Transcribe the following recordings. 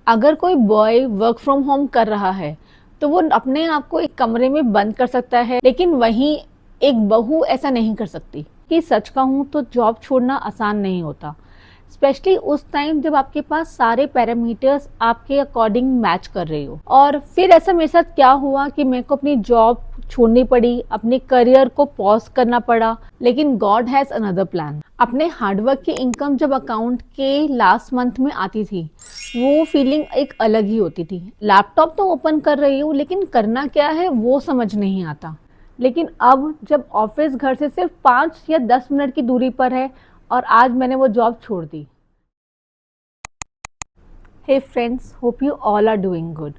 अगर कोई boy work from home कर रहा है तो वो अपने आप को एक कमरे में बंद कर सकता है, लेकिन वहीं एक बहू ऐसा नहीं कर सकती। कि सच कहूँ तो जॉब छोड़ना आसान नहीं होता, स्पेशली उस टाइम जब आपके पास सारे पैरामीटर्स आपके अकॉर्डिंग मैच कर रही हो। और फिर ऐसा मेरे साथ क्या हुआ कि मेरे को अपनी जॉब छोड़नी पड़ी, अपने करियर को पॉज करना पड़ा, लेकिन गॉड हैज अनदर प्लान। अपने हार्डवर्क की इनकम जब अकाउंट के लास्ट मंथ में आती थी, वो फीलिंग एक अलग ही होती थी। लैपटॉप तो ओपन कर रही हूँ, लेकिन करना क्या है वो समझ नहीं आता। लेकिन अब जब ऑफिस घर से सिर्फ 5 या 10 मिनट की दूरी पर है और आज मैंने वो जॉब छोड़ दी। Hey friends, hope you all are doing good.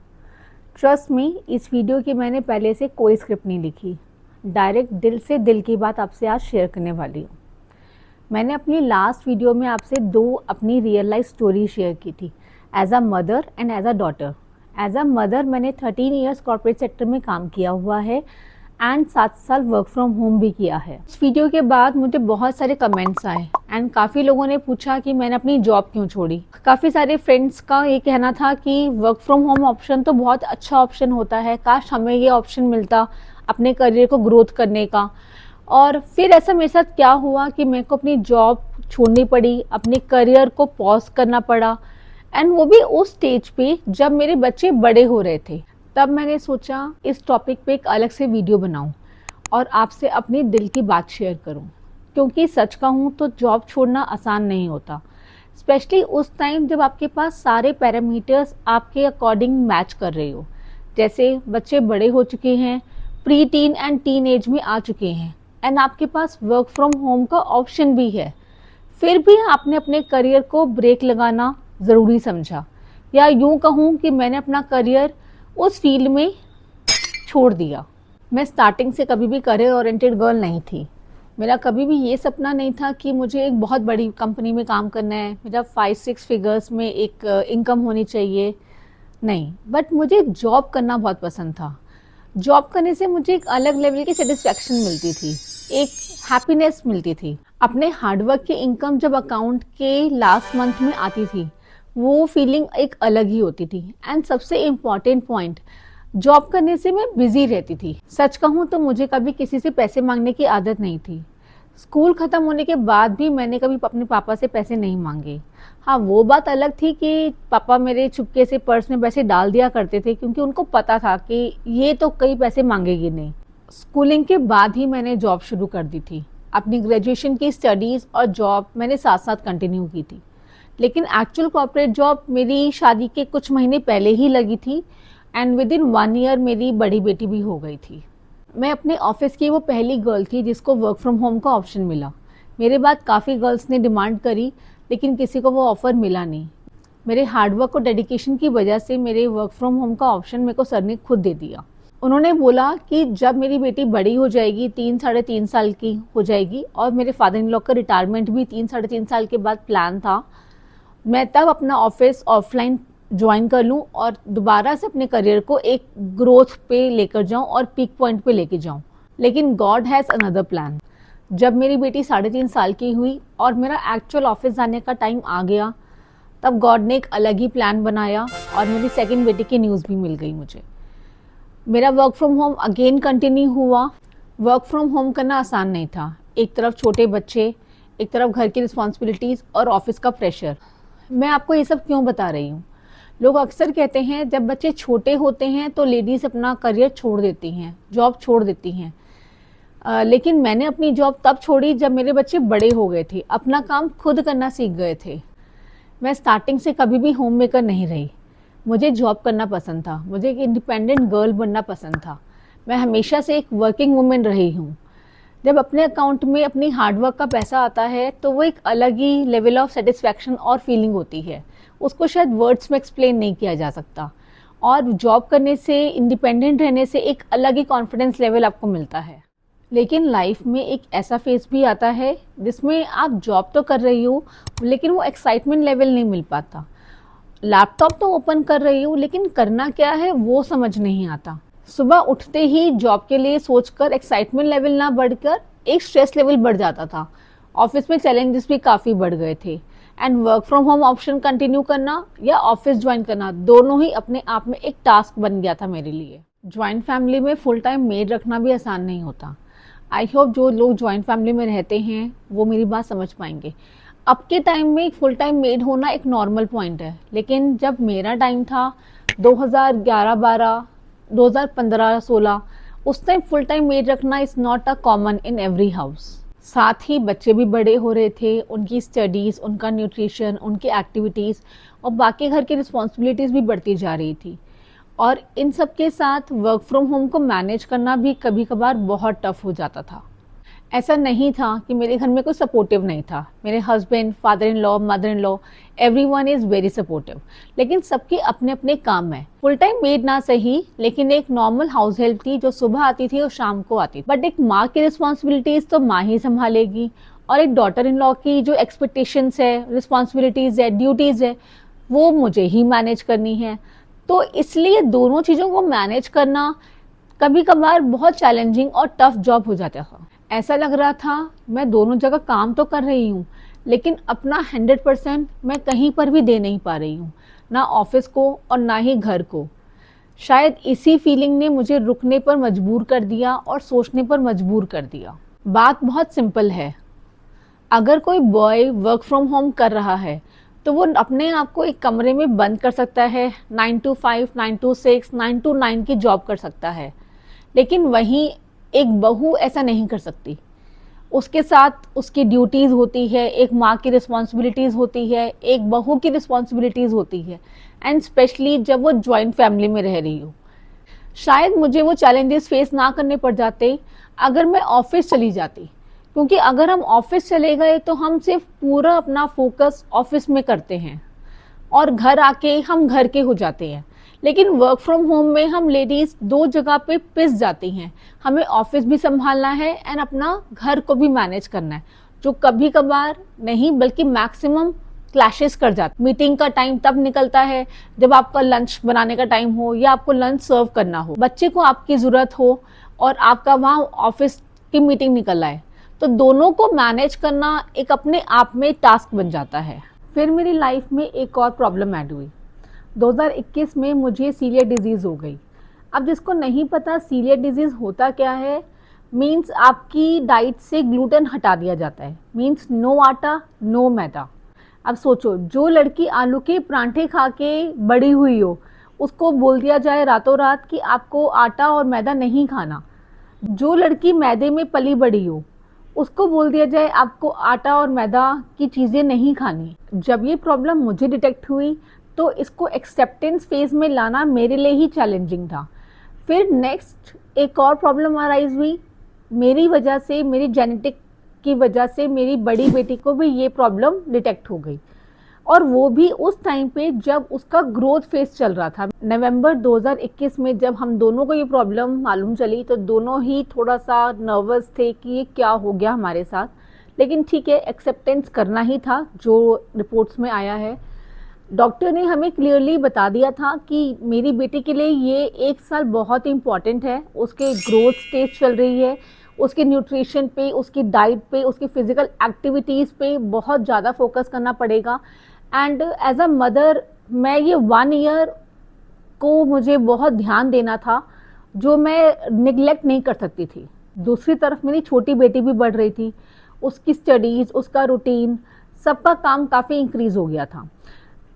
Trust me, इस वीडियो की मैंने पहले से कोई स्क्रिप्ट नहीं लिखी, डायरेक्ट दिल से दिल की बात आपसे आज शेयर करने वाली हूँ। मैंने अपनी लास्ट वीडियो में आपसे 2 अपनी रियल लाइफ स्टोरी शेयर की थी, as a mother and as a daughter. As a mother मैंने 13 ईयर्स कॉर्पोरेट सेक्टर में काम किया हुआ है एंड 7 साल वर्क फ्रॉम होम भी किया है। इस वीडियो के बाद मुझे बहुत सारे कमेंट्स आए एंड काफ़ी लोगों ने पूछा कि मैंने अपनी जॉब क्यों छोड़ी। काफ़ी सारे फ्रेंड्स का ये कहना था कि वर्क फ्रॉम होम ऑप्शन तो बहुत अच्छा ऑप्शन होता है, काश हमें ये ऑप्शन मिलता अपने करियर को ग्रोथ करने का। और फिर ऐसा मेरे साथ क्या हुआ कि मेरे को अपनी जॉब छोड़नी पड़ी, अपने करियर को पॉज करना पड़ा, एंड वो भी उस स्टेज पे जब मेरे बच्चे बड़े हो रहे थे। तब मैंने सोचा इस टॉपिक पे एक अलग से वीडियो बनाऊं और आपसे अपनी दिल की बात शेयर करूं, क्योंकि सच कहूं तो जॉब छोड़ना आसान नहीं होता, स्पेशली उस टाइम जब आपके पास सारे पैरामीटर्स आपके अकॉर्डिंग मैच कर रहे हो। जैसे बच्चे बड़े हो चुके हैं, pre tin and teen age में आ चुके हैं, एंड आपके पास वर्क फ्रॉम होम का ऑप्शन भी है। फिर भी आपने अपने करियर को ब्रेक लगाना ज़रूरी समझा, या यूं कहूं कि मैंने अपना करियर उस फील्ड में छोड़ दिया। मैं स्टार्टिंग से कभी भी करियर ओरिएंटेड गर्ल नहीं थी। मेरा कभी भी ये सपना नहीं था कि मुझे एक बहुत बड़ी कंपनी में काम करना है, मेरा 5-6 फिगर्स में एक इनकम होनी चाहिए। नहीं, बट मुझे जॉब करना बहुत पसंद था। जॉब करने से मुझे एक अलग लेवल की सेटिस्फैक्शन मिलती थी, एक हैप्पीनेस मिलती थी। अपने हार्डवर्क की इनकम जब अकाउंट के लास्ट मंथ में आती थी, वो फीलिंग एक अलग ही होती थी। एंड सबसे इम्पॉर्टेंट पॉइंट, जॉब करने से मैं बिजी रहती थी। सच कहूँ तो मुझे कभी किसी से पैसे मांगने की आदत नहीं थी। स्कूल ख़त्म होने के बाद भी मैंने कभी अपने पापा से पैसे नहीं मांगे। हाँ, वो बात अलग थी कि पापा मेरे चुपके से पर्स में पैसे डाल दिया करते थे, क्योंकि उनको पता था कि ये तो कई पैसे मांगेगी नहीं। स्कूलिंग के बाद ही मैंने जॉब शुरू कर दी थी। अपनी ग्रेजुएशन की स्टडीज़ और जॉब मैंने साथ साथ कंटिन्यू की थी, लेकिन एक्चुअल कॉर्पोरेट जॉब मेरी शादी के कुछ महीने पहले ही लगी थी, एंड विद इन 1 ईयर मेरी बड़ी बेटी भी हो गई थी। मैं अपने ऑफिस की वो पहली गर्ल थी जिसको वर्क फ्रॉम होम का ऑप्शन मिला। मेरे बाद काफ़ी गर्ल्स ने डिमांड करी, लेकिन किसी को वो ऑफ़र मिला नहीं। मेरे हार्डवर्क और डेडिकेशन की वजह से मेरे वर्क फ्रॉम होम का ऑप्शन मेरे को सर ने खुद दे दिया। उन्होंने बोला कि जब मेरी बेटी बड़ी हो जाएगी, 3-3.5 साल की हो जाएगी, और मेरे फादर इन लॉ का रिटायरमेंट भी 3-3.5 साल के बाद प्लान था, मैं तब अपना ऑफिस ऑफलाइन ज्वाइन कर लूँ और दोबारा से अपने करियर को एक ग्रोथ पे लेकर जाऊँ और पीक पॉइंट पे लेके जाऊँ। लेकिन गॉड हैज़ अनदर प्लान। जब मेरी बेटी 3.5 साल की हुई और मेरा एक्चुअल ऑफिस जाने का टाइम आ गया, तब गॉड ने एक अलग ही प्लान बनाया और मेरी सेकंड बेटी की न्यूज़ भी मिल गई मुझे। मेरा work from home again continue हुआ। वर्क फ्रॉम होम करना आसान नहीं था। एक तरफ छोटे बच्चे, एक तरफ घर की रिस्पॉन्सिबिलिटीज़ और ऑफिस का प्रेशर। मैं आपको ये सब क्यों बता रही हूँ? लोग अक्सर कहते हैं जब बच्चे छोटे होते हैं तो लेडीज़ अपना करियर छोड़ देती हैं, जॉब छोड़ देती हैं। लेकिन मैंने अपनी जॉब तब छोड़ी जब मेरे बच्चे बड़े हो गए थे, अपना काम खुद करना सीख गए थे। मैं स्टार्टिंग से कभी भी होम मेकर नहीं रही। मुझे जॉब करना पसंद था, मुझे एक इंडिपेंडेंट गर्ल बनना पसंद था। मैं हमेशा से एक वर्किंग वुमेन रही हूँ। जब अपने अकाउंट में अपनी हार्डवर्क का पैसा आता है तो वो एक अलग ही लेवल ऑफ सेटिस्फैक्शन और फीलिंग होती है, उसको शायद वर्ड्स में एक्सप्लेन नहीं किया जा सकता। और जॉब करने से, इंडिपेंडेंट रहने से एक अलग ही कॉन्फिडेंस लेवल आपको मिलता है। लेकिन लाइफ में एक ऐसा फेज भी आता है जिसमें आप जॉब तो कर रही हो, लेकिन वो एक्साइटमेंट लेवल नहीं मिल पाता। लैपटॉप तो ओपन कर रही हूँ, लेकिन करना क्या है वो समझ नहीं आता। सुबह उठते ही जॉब के लिए सोचकर एक्साइटमेंट लेवल ना बढ़कर एक स्ट्रेस लेवल बढ़ जाता था। ऑफिस में चैलेंजेस भी काफ़ी बढ़ गए थे। And work from home option continue करना या ऑफिस ज्वाइन करना, दोनों ही अपने आप में एक टास्क बन गया था मेरे लिए। ज्वाइंट फैमिली में फुल टाइम मेड रखना भी आसान नहीं होता। आई होप जो लोग ज्वाइंट फैमिली में रहते हैं वो मेरी बात समझ पाएंगे। अब के टाइम में फुल टाइम मेड होना एक नॉर्मल पॉइंट है, लेकिन जब मेरा टाइम था 2011-12, 2015-16, उस टाइम फुल टाइम मेड रखना is not a common in every house. साथ ही बच्चे भी बड़े हो रहे थे, उनकी स्टडीज़, उनका न्यूट्रिशन, उनकी एक्टिविटीज़ और बाकी घर की रिस्पॉन्सिबिलिटीज़ भी बढ़ती जा रही थी। और इन सब के साथ वर्क फ्रॉम होम को मैनेज करना भी कभी कभार बहुत टफ हो जाता था। ऐसा नहीं था कि मेरे घर में कोई सपोर्टिव नहीं था। मेरे husband, father in law, mother in law, everyone is very supportive, लेकिन सबके अपने अपने काम है। फुल टाइम मेड ना सही, लेकिन एक नॉर्मल हाउस हेल्प थी जो सुबह आती थी और शाम को आती थी। बट एक माँ की रिस्पॉन्सिबिलिटीज़ तो माँ ही संभालेगी, और एक डॉटर इन लॉ की जो एक्सपेक्टेशंस है, रिस्पॉन्सिबिलिटीज़ है, ड्यूटीज़ है, वो मुझे ही मैनेज करनी है। तो इसलिए दोनों चीज़ों को मैनेज करना कभी कभार बहुत चैलेंजिंग और टफ जॉब हो जाता था। ऐसा लग रहा था मैं दोनों जगह काम तो कर रही हूँ, लेकिन अपना 100% मैं कहीं पर भी दे नहीं पा रही हूँ, ना ऑफिस को और ना ही घर को। शायद इसी फीलिंग ने मुझे रुकने पर मजबूर कर दिया और सोचने पर मजबूर कर दिया। बात बहुत सिंपल है। अगर कोई बॉय वर्क फ्रॉम होम कर रहा है तो वो अपने आप को एक कमरे में बंद कर सकता है, 9 to 5, 9 to 6, 9 to 9 की जॉब कर सकता है, लेकिन वहीं एक बहू ऐसा नहीं कर सकती। उसके साथ उसकी ड्यूटीज़ होती है, एक माँ की रिस्पॉन्सिबिलिटीज़ होती है, एक बहू की रिस्पॉन्सिबिलिटीज़ होती है, एंड स्पेशली जब वो जॉइंट फैमिली में रह रही हो। शायद मुझे वो चैलेंजेस फेस ना करने पड़ जाते अगर मैं ऑफिस चली जाती, क्योंकि अगर हम ऑफिस चले गए तो हम सिर्फ पूरा अपना फोकस ऑफिस में करते हैं और घर आके हम घर के हो जाते हैं। लेकिन वर्क फ्रॉम होम में हम लेडीज़ दो जगह पे पिस जाती हैं। हमें ऑफिस भी संभालना है एंड अपना घर को भी मैनेज करना है, जो कभी कभार नहीं बल्कि मैक्सिमम क्लैशेस कर जाता। मीटिंग का टाइम तब निकलता है जब आपका लंच बनाने का टाइम हो या आपको लंच सर्व करना हो, बच्चे को आपकी ज़रूरत हो और आपका वहाँ ऑफिस की मीटिंग निकल आए, तो दोनों को मैनेज करना एक अपने आप में टास्क बन जाता है। फिर मेरी लाइफ में एक और प्रॉब्लम ऐड हुई। 2021 में मुझे सीलिएक डिजीज़ हो गई। अब जिसको नहीं पता सीलिएक डिजीज़ होता क्या है, मीन्स आपकी डाइट से ग्लूटेन हटा दिया जाता है, मीन्स नो आटा नो मैदा। अब सोचो, जो लड़की आलू के परांठे खा के बड़ी हुई हो उसको बोल दिया जाए रातों रात कि आपको आटा और मैदा नहीं खाना। जो लड़की मैदे में पली बड़ी हो उसको बोल दिया जाए आपको आटा और मैदा की चीज़ें नहीं खानी। जब ये प्रॉब्लम मुझे डिटेक्ट हुई तो इसको एक्सेप्टेंस फेज में लाना मेरे लिए ही चैलेंजिंग था। फिर नेक्स्ट एक और प्रॉब्लम अराइज हुई। मेरी वजह से, मेरी जेनेटिक की वजह से मेरी बड़ी बेटी को भी ये प्रॉब्लम डिटेक्ट हो गई, और वो भी उस टाइम पे जब उसका ग्रोथ फेज चल रहा था। नवंबर 2021 में जब हम दोनों को ये प्रॉब्लम मालूम चली तो दोनों ही थोड़ा सा नर्वस थे कि ये क्या हो गया हमारे साथ, लेकिन ठीक है, एक्सेप्टेंस करना ही था जो रिपोर्ट्स में आया है। डॉक्टर ने हमें क्लियरली बता दिया था कि मेरी बेटी के लिए ये 1 साल बहुत इम्पॉर्टेंट है। उसके ग्रोथ स्टेज चल रही है, उसके न्यूट्रिशन पे, उसकी डाइट पे, उसकी फिजिकल एक्टिविटीज़ पे बहुत ज़्यादा फोकस करना पड़ेगा। एंड एज अ मदर मैं ये 1 ईयर को मुझे बहुत ध्यान देना था, जो मैं निगलेक्ट नहीं कर सकती थी। दूसरी तरफ मेरी छोटी बेटी भी बढ़ रही थी, उसकी स्टडीज़, उसका रूटीन, सबका काम काफ़ी इंक्रीज़ हो गया था।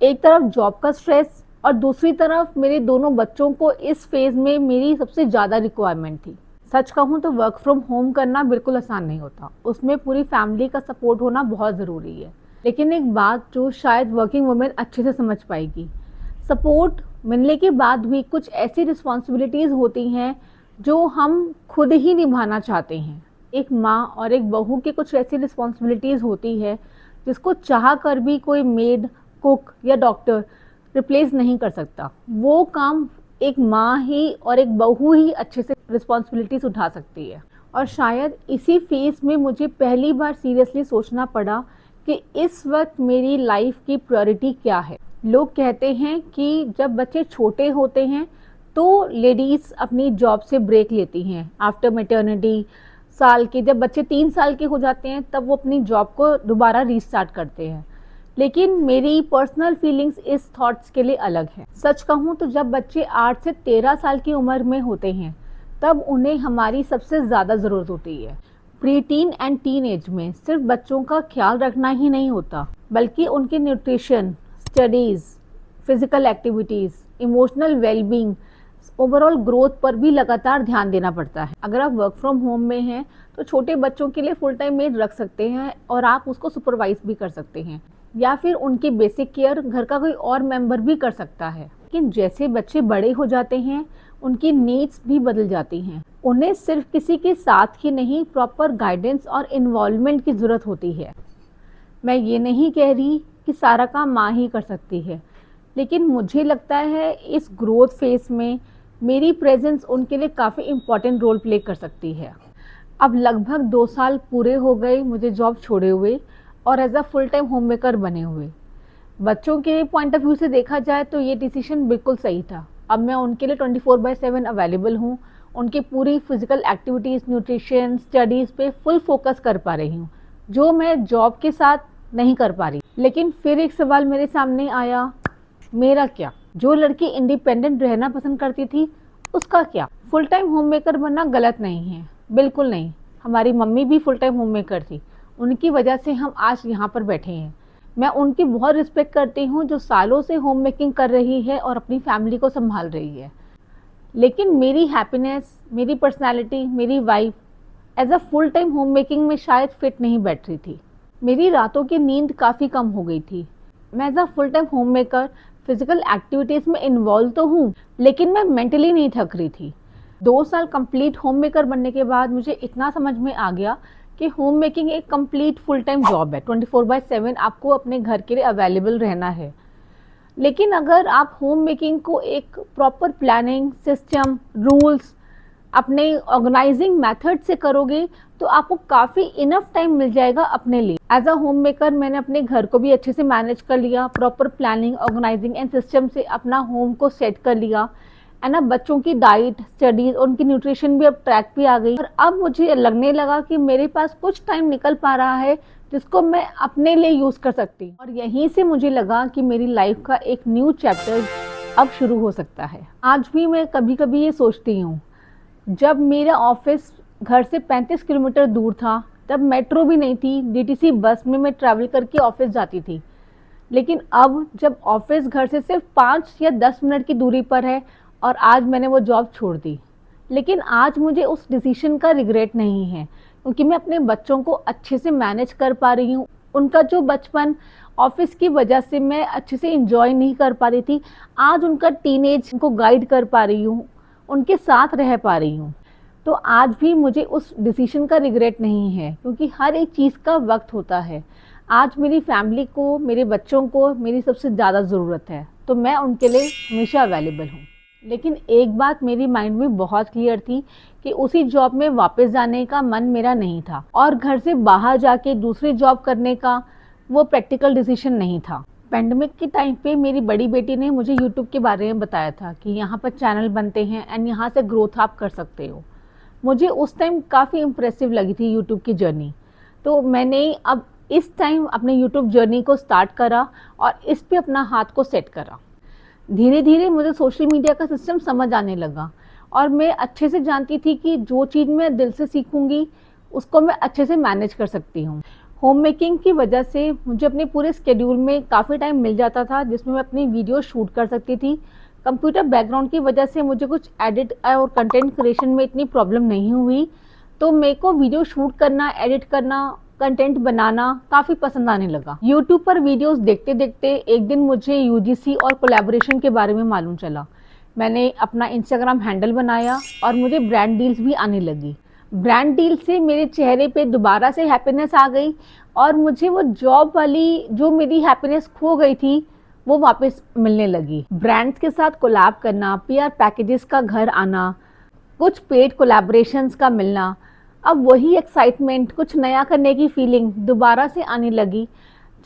एक तरफ जॉब का स्ट्रेस और दूसरी तरफ मेरे दोनों बच्चों को इस फेज़ में मेरी सबसे ज़्यादा रिक्वायरमेंट थी। सच कहूँ तो वर्क फ्रॉम होम करना बिल्कुल आसान नहीं होता, उसमें पूरी फैमिली का सपोर्ट होना बहुत ज़रूरी है। लेकिन एक बात जो शायद वर्किंग वुमेन अच्छे से समझ पाएगी, सपोर्ट मिलने के बाद भी कुछ ऐसी रिस्पॉन्सिबिलिटीज़ होती हैं जो हम खुद ही निभाना चाहते हैं। एक माँ और एक बहू की कुछ ऐसी रिस्पॉन्सिबिलिटीज़ होती है जिसको चाह कर भी कोई मेड, कुक या डॉक्टर रिप्लेस नहीं कर सकता। वो काम एक माँ ही और एक बहू ही अच्छे से रिस्पॉन्सिबिलिटीज उठा सकती है। और शायद इसी फेज में मुझे पहली बार सीरियसली सोचना पड़ा कि इस वक्त मेरी लाइफ की प्रायोरिटी क्या है। लोग कहते हैं कि जब बच्चे छोटे होते हैं तो लेडीज़ अपनी जॉब से ब्रेक लेती हैं आफ्टर मैटरनिटी साल के। जब बच्चे 3 साल के हो जाते हैं तब वो अपनी जॉब को दोबारा रीस्टार्ट करते हैं। लेकिन मेरी पर्सनल फीलिंग्स इस थॉट्स के लिए अलग है। सच कहूँ तो जब बच्चे 8 से 13 साल की उम्र में होते हैं तब उन्हें हमारी सबसे ज़्यादा ज़रूरत होती है। Pre tin and teen age में सिर्फ बच्चों का ख्याल रखना ही नहीं होता, बल्कि उनके nutrition, studies, physical activities, emotional wellbeing, overall growth पर भी लगातार ध्यान देना पड़ता है। अगर आप वर्क फ्रॉम होम में हैं तो छोटे बच्चों के लिए फुल टाइम मेड रख सकते हैं और आप उसको सुपरवाइज भी कर सकते हैं, या फिर उनकी बेसिक केयर घर का कोई और मेंबर भी कर सकता है। लेकिन जैसे बच्चे बड़े हो जाते हैं उनकी नीड्स भी बदल जाती हैं। उन्हें सिर्फ किसी के साथ ही नहीं, प्रॉपर गाइडेंस और इन्वॉल्वमेंट की ज़रूरत होती है। मैं ये नहीं कह रही कि सारा काम माँ ही कर सकती है, लेकिन मुझे लगता है इस ग्रोथ फेज में मेरी प्रेजेंस उनके लिए काफ़ी इम्पॉर्टेंट रोल प्ले कर सकती है। अब लगभग 2 साल पूरे हो गए मुझे जॉब छोड़े हुए और as a full time home maker बने हुए। बच्चों के पॉइंट ऑफ व्यू से देखा जाए तो ये डिसीजन बिल्कुल सही था। अब मैं उनके लिए 24/7 अवेलेबल हूँ। उनकी पूरी फिजिकल एक्टिविटीज़, न्यूट्रिशन, स्टडीज़ पे फुल फोकस कर पा रही हूँ, जो मैं जॉब के साथ नहीं कर पा रही। लेकिन फिर एक सवाल मेरे सामने आया, मेरा क्या? जो लड़की इंडिपेंडेंट रहना पसंद करती थी उसका क्या? फुल टाइम होम मेकर बनना गलत नहीं है, बिल्कुल नहीं। हमारी मम्मी भी फुल टाइम होम मेकर थी, उनकी वजह से हम आज यहाँ पर बैठे हैं। मैं उनकी बहुत रिस्पेक्ट करती हूँ जो सालों से होम मेकिंग कर रही है और अपनी फैमिली को संभाल रही है। लेकिन मेरी हैप्पीनेस, मेरी पर्सनालिटी, मेरी wife as a full time home making में शायद फिट नहीं बैठ रही थी। मेरी रातों की नींद काफ़ी कम हो गई थी। मैं as a full time home maker physical activities में इन्वॉल्व तो हूँ, लेकिन मैं मेंटली नहीं थक रही थी। 2 साल कंप्लीट होम मेकर बनने के बाद मुझे इतना समझ में आ गया कि होम मेकिंग एक कंप्लीट फुल टाइम जॉब है। 24/7 आपको अपने घर के लिए अवेलेबल रहना है। लेकिन अगर आप होम मेकिंग को एक प्रॉपर प्लानिंग, सिस्टम, रूल्स, अपने ऑर्गेनाइजिंग मेथड से करोगे तो आपको काफ़ी इनफ टाइम मिल जाएगा अपने लिए। एज अ होम मेकर मैंने अपने घर को भी अच्छे से मैनेज कर लिया, proper planning, organising and system से अपना होम को सेट कर लिया। है ना, बच्चों की डाइट, स्टडीज, उनकी न्यूट्रिशन भी अब ट्रैक पे आ गई। और अब मुझे लगने लगा कि मेरे पास कुछ टाइम निकल पा रहा है जिसको मैं अपने लिए यूज़ कर सकती हूँ। और यहीं से मुझे लगा कि मेरी लाइफ का एक न्यू चैप्टर अब शुरू हो सकता है। आज भी मैं कभी कभी ये सोचती हूँ, जब मेरा ऑफिस घर से 35 किलोमीटर दूर था तब मेट्रो भी नहीं थी, डीटीसी बस में मैं ट्रैवल करके ऑफिस जाती थी। लेकिन अब जब ऑफिस घर से सिर्फ 5 या 10 मिनट की दूरी पर है और आज मैंने वो जॉब छोड़ दी, लेकिन आज मुझे उस डिसीजन का रिग्रेट नहीं है, क्योंकि मैं अपने बच्चों को अच्छे से मैनेज कर पा रही हूँ। उनका जो बचपन ऑफिस की वजह से मैं अच्छे से इंजॉय नहीं कर पा रही थी, आज उनका टीनेज को गाइड कर पा रही हूँ, उनके साथ रह पा रही हूँ। तो आज भी मुझे उस डिसीजन का रिग्रेट नहीं है, क्योंकि हर एक चीज़ का वक्त होता है। आज मेरी फैमिली को, मेरे बच्चों को मेरी सबसे ज़्यादा ज़रूरत है, तो मैं उनके लिए हमेशा अवेलेबल हूँ। लेकिन एक बात मेरी माइंड में बहुत क्लियर थी कि उसी जॉब में वापस जाने का मन मेरा नहीं था, और घर से बाहर जाके दूसरी जॉब करने का वो प्रैक्टिकल डिसीजन नहीं था। पेंडेमिक के टाइम पे मेरी बड़ी बेटी ने मुझे यूट्यूब के बारे में बताया था कि यहाँ पर चैनल बनते हैं एंड यहाँ से ग्रोथ आप कर सकते हो। मुझे उस टाइम काफ़ी इम्प्रेसिव लगी थी यूट्यूब की जर्नी, तो मैंने अब इस टाइम अपने यूट्यूब जर्नी को स्टार्ट करा और इस पे अपना हाथ को सेट करा। धीरे धीरे मुझे सोशल मीडिया का सिस्टम समझ आने लगा और मैं अच्छे से जानती थी कि जो चीज़ मैं दिल से सीखूंगी उसको मैं अच्छे से मैनेज कर सकती हूँ। होम मेकिंग की वजह से मुझे अपने पूरे स्केड्यूल में काफ़ी टाइम मिल जाता था जिसमें मैं अपनी वीडियो शूट कर सकती थी। कंप्यूटर बैकग्राउंड की वजह से मुझे कुछ एडिट और कंटेंट क्रिएशन में इतनी प्रॉब्लम नहीं हुई, तो मेरे को वीडियो शूट करना, एडिट करना, कंटेंट बनाना काफ़ी पसंद आने लगा। यूट्यूब पर वीडियोस देखते देखते एक दिन मुझे यूजीसी और कोलैबोरेशन के बारे में मालूम चला। मैंने अपना इंस्टाग्राम हैंडल बनाया और मुझे ब्रांड डील्स भी आने लगी। ब्रांड डील से मेरे चेहरे पे दोबारा से हैप्पीनेस आ गई और मुझे वो जॉब वाली जो मेरी हैप्पीनेस खो गई थी वो वापस मिलने लगी। ब्रांड्स के साथ कोलैब करना, पीआर पैकेजेस का घर आना, कुछ पेड कोलैबोरेशंस का मिलना, अब वही एक्साइटमेंट, कुछ नया करने की फीलिंग दोबारा से आने लगी।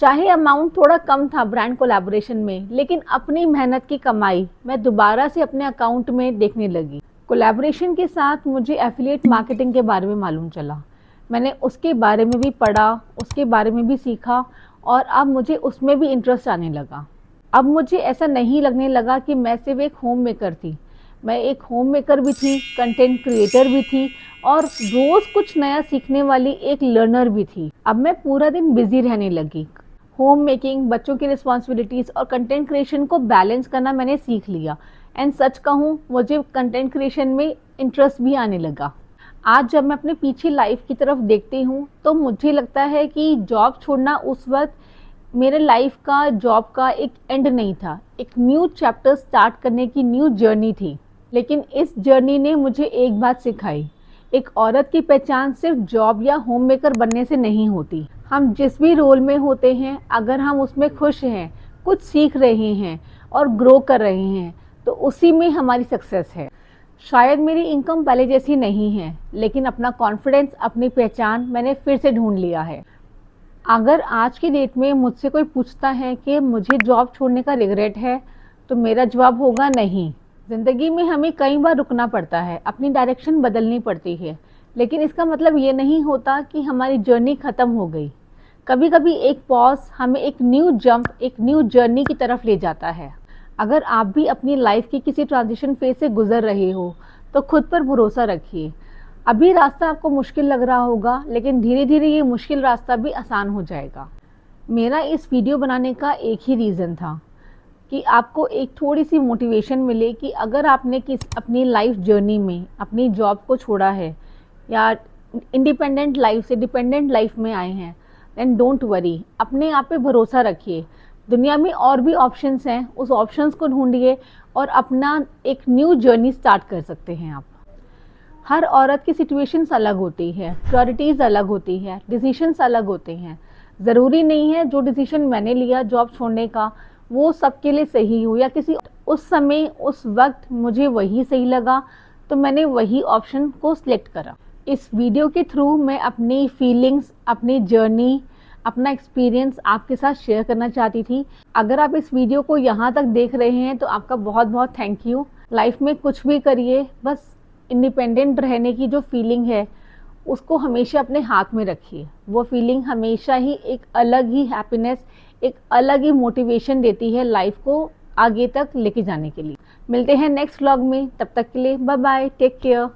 चाहे अमाउंट थोड़ा कम था ब्रांड कोलैबोरेशन में, लेकिन अपनी मेहनत की कमाई मैं दोबारा से अपने अकाउंट में देखने लगी। कोलैबोरेशन के साथ मुझे एफिलिएट मार्केटिंग के बारे में मालूम चला। मैंने उसके बारे में भी पढ़ा, उसके बारे में भी सीखा और अब मुझे उसमें भी इंटरेस्ट आने लगा। अब मुझे ऐसा नहीं लगने लगा कि मैं सिर्फ एक होम मेकर थी, मैं एक होम मेकर भी थी, कंटेंट क्रिएटर भी थी और रोज़ कुछ नया सीखने वाली एक लर्नर भी थी। अब मैं पूरा दिन बिजी रहने लगी। होम मेकिंग, बच्चों की रिस्पॉन्सिबिलिटीज़ और कंटेंट क्रिएशन को बैलेंस करना मैंने सीख लिया। एंड सच कहूँ, मुझे कंटेंट क्रिएशन में इंटरेस्ट भी आने लगा। आज जब मैं अपने पीछे लाइफ की तरफ देखती हूँ तो मुझे लगता है कि जॉब छोड़ना उस वक्त मेरे लाइफ का, जॉब का एक एंड नहीं था, एक न्यू चैप्टर स्टार्ट करने की न्यू जर्नी थी। लेकिन इस जर्नी ने मुझे एक बात सिखाई, एक औरत की पहचान सिर्फ जॉब या होम मेकर बनने से नहीं होती। हम जिस भी रोल में होते हैं, अगर हम उसमें खुश हैं, कुछ सीख रहे हैं और ग्रो कर रहे हैं, तो उसी में हमारी सक्सेस है। शायद मेरी इनकम पहले जैसी नहीं है, लेकिन अपना कॉन्फिडेंस, अपनी पहचान मैंने फिर से ढूंढ लिया है। अगर आज की डेट में मुझसे कोई पूछता है कि मुझे जॉब छोड़ने का रिग्रेट है, तो मेरा जवाब होगा नहीं। ज़िंदगी में हमें कई बार रुकना पड़ता है, अपनी डायरेक्शन बदलनी पड़ती है, लेकिन इसका मतलब ये नहीं होता कि हमारी जर्नी ख़त्म हो गई। कभी कभी एक पॉज हमें एक न्यू जंप, एक न्यू जर्नी की तरफ ले जाता है। अगर आप भी अपनी लाइफ की किसी ट्रांजिशन फेज से गुजर रहे हो, तो खुद पर भरोसा रखिए। अभी रास्ता आपको मुश्किल लग रहा होगा, लेकिन धीरे धीरे ये मुश्किल रास्ता भी आसान हो जाएगा। मेरा इस वीडियो बनाने का एक ही रीज़न था कि आपको एक थोड़ी सी मोटिवेशन मिले कि अगर आपने अपनी लाइफ जर्नी में अपनी जॉब को छोड़ा है या इंडिपेंडेंट लाइफ से डिपेंडेंट लाइफ में आए हैं, देन डोंट वरी, अपने आप पे भरोसा रखिए। दुनिया में और भी ऑप्शंस हैं, उस ऑप्शंस को ढूंढिए और अपना एक न्यू जर्नी स्टार्ट कर सकते हैं आप। हर औरत की सिचुएशंस अलग होती है, प्रायोरिटीज़ अलग होती है, डिसीशंस अलग होते हैं। ज़रूरी नहीं है जो डिसीजन मैंने लिया जॉब छोड़ने का वो सबके लिए सही हो, या किसी उस समय उस वक्त मुझे वही सही लगा तो मैंने वही ऑप्शन को सिलेक्ट करा। इस वीडियो के थ्रू मैं अपनी फीलिंग्स, अपनी जर्नी, अपना एक्सपीरियंस आपके साथ शेयर करना चाहती थी। अगर आप इस वीडियो को यहाँ तक देख रहे हैं तो आपका बहुत बहुत थैंक यू। लाइफ में कुछ भी करिए, बस इंडिपेंडेंट रहने की जो फीलिंग है उसको हमेशा अपने हाथ में रखिए। वो फीलिंग हमेशा ही एक अलग ही हैप्पीनेस, एक अलग ही मोटिवेशन देती है लाइफ को आगे तक लेके जाने के लिए। मिलते हैं नेक्स्ट व्लॉग में, तब तक के लिए बाय बाय, टेक केयर।